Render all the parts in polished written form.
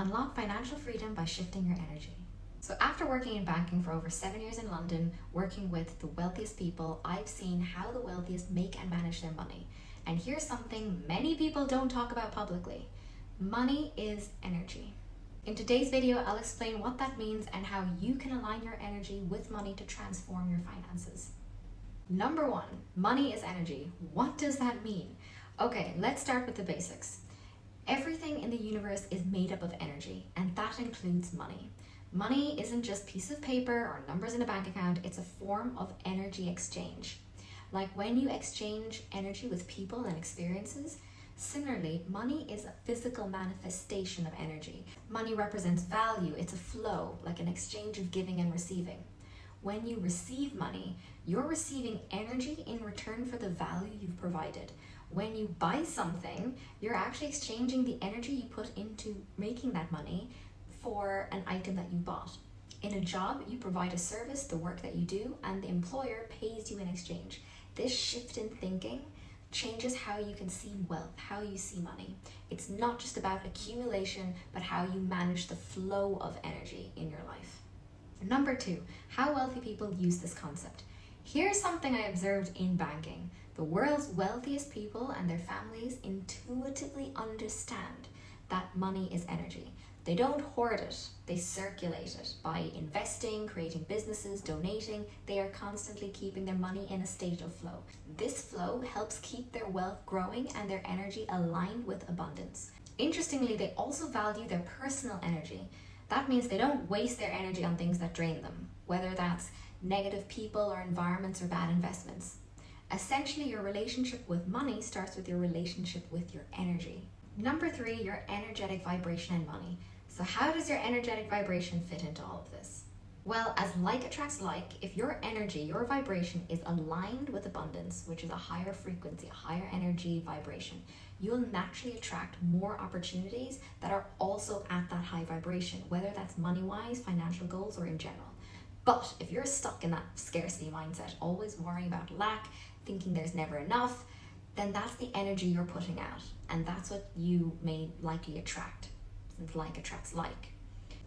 Unlock financial freedom by shifting your energy. So after working in banking for over 7 years in London, working with the wealthiest people, I've seen how the wealthiest make and manage their money. And here's something many people don't talk about publicly. Money is energy. In today's video, I'll explain what that means and how you can align your energy with money to transform your finances. Number one, money is energy. What does that mean? Okay, let's start with the basics. Everything in the universe is made up of energy, and that includes money. Money isn't just a piece of paper or numbers in a bank account, it's a form of energy exchange. Like when you exchange energy with people and experiences, similarly, money is a physical manifestation of energy. Money represents value, it's a flow, like an exchange of giving and receiving. When you receive money, you're receiving energy in return for the value you've provided. When you buy something, you're actually exchanging the energy you put into making that money for an item that you bought. In a job, you provide a service, the work that you do, and the employer pays you in exchange. This shift in thinking changes how you can see wealth, how you see money. It's not just about accumulation, but how you manage the flow of energy in your life. Number two, how wealthy people use this concept. Here's something I observed in banking. The world's wealthiest people and their families intuitively understand that money is energy. They don't hoard it, they circulate it by investing, creating businesses, donating. They are constantly keeping their money in a state of flow. This flow helps keep their wealth growing and their energy aligned with abundance. Interestingly, they also value their personal energy. That means they don't waste their energy on things that drain them, whether that's negative people or environments or bad investments. Essentially, your relationship with money starts with your relationship with your energy. Number three, your energetic vibration and money. So how does your energetic vibration fit into all of this? Well, as like attracts like, if your energy, your vibration is aligned with abundance, which is a higher frequency, a higher energy vibration, you'll naturally attract more opportunities that are also at that high vibration, whether that's money-wise, financial goals, or in general. But if you're stuck in that scarcity mindset, always worrying about lack, thinking there's never enough, then that's the energy you're putting out, and that's what you may likely attract, since like attracts like.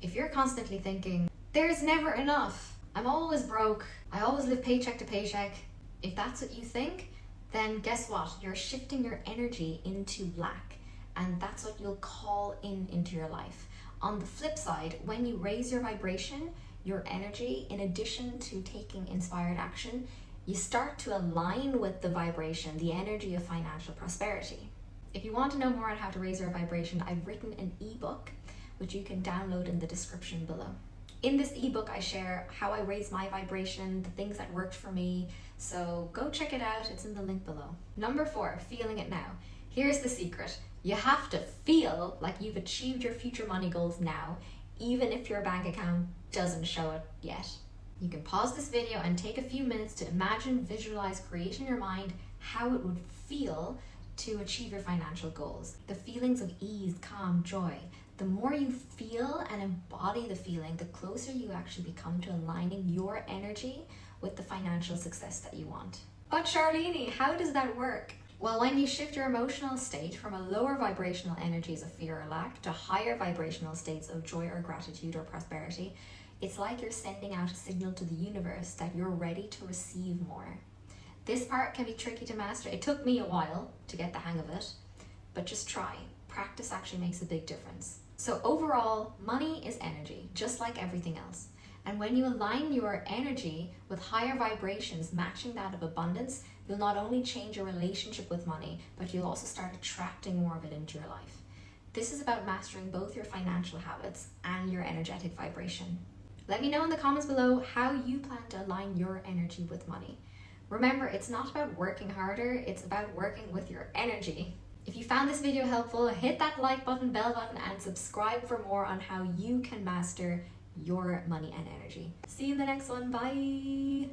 If you're constantly thinking, there's never enough, I'm always broke, I always live paycheck to paycheck, if that's what you think, then guess what? You're shifting your energy into lack, and that's what you'll call into your life. On the flip side, when you raise your vibration, your energy, in addition to taking inspired action, you start to align with the vibration, the energy of financial prosperity. If you want to know more on how to raise your vibration, I've written an ebook, which you can download in the description below. In this ebook, I share how I raise my vibration, the things that worked for me, so go check it out, it's in the link below. Number four, feeling it now. Here's the secret. You have to feel like you've achieved your future money goals now, even if your bank account doesn't show it yet. You can pause this video and take a few minutes to imagine, visualize, create in your mind how it would feel to achieve your financial goals. The feelings of ease, calm, joy. The more you feel and embody the feeling, the closer you actually become to aligning your energy with the financial success that you want. But Charlene, how does that work? Well, when you shift your emotional state from a lower vibrational energies of fear or lack to higher vibrational states of joy or gratitude or prosperity, it's like you're sending out a signal to the universe that you're ready to receive more. This part can be tricky to master. It took me a while to get the hang of it, but just try. Practice actually makes a big difference. So overall, money is energy, just like everything else. And when you align your energy with higher vibrations matching that of abundance, you'll not only change your relationship with money, but you'll also start attracting more of it into your life. This is about mastering both your financial habits and your energetic vibration. Let me know in the comments below how you plan to align your energy with money. Remember, it's not about working harder, it's about working with your energy. If you found this video helpful, hit that like button, bell button, and subscribe for more on how you can master your money and energy. See you in the next one. Bye.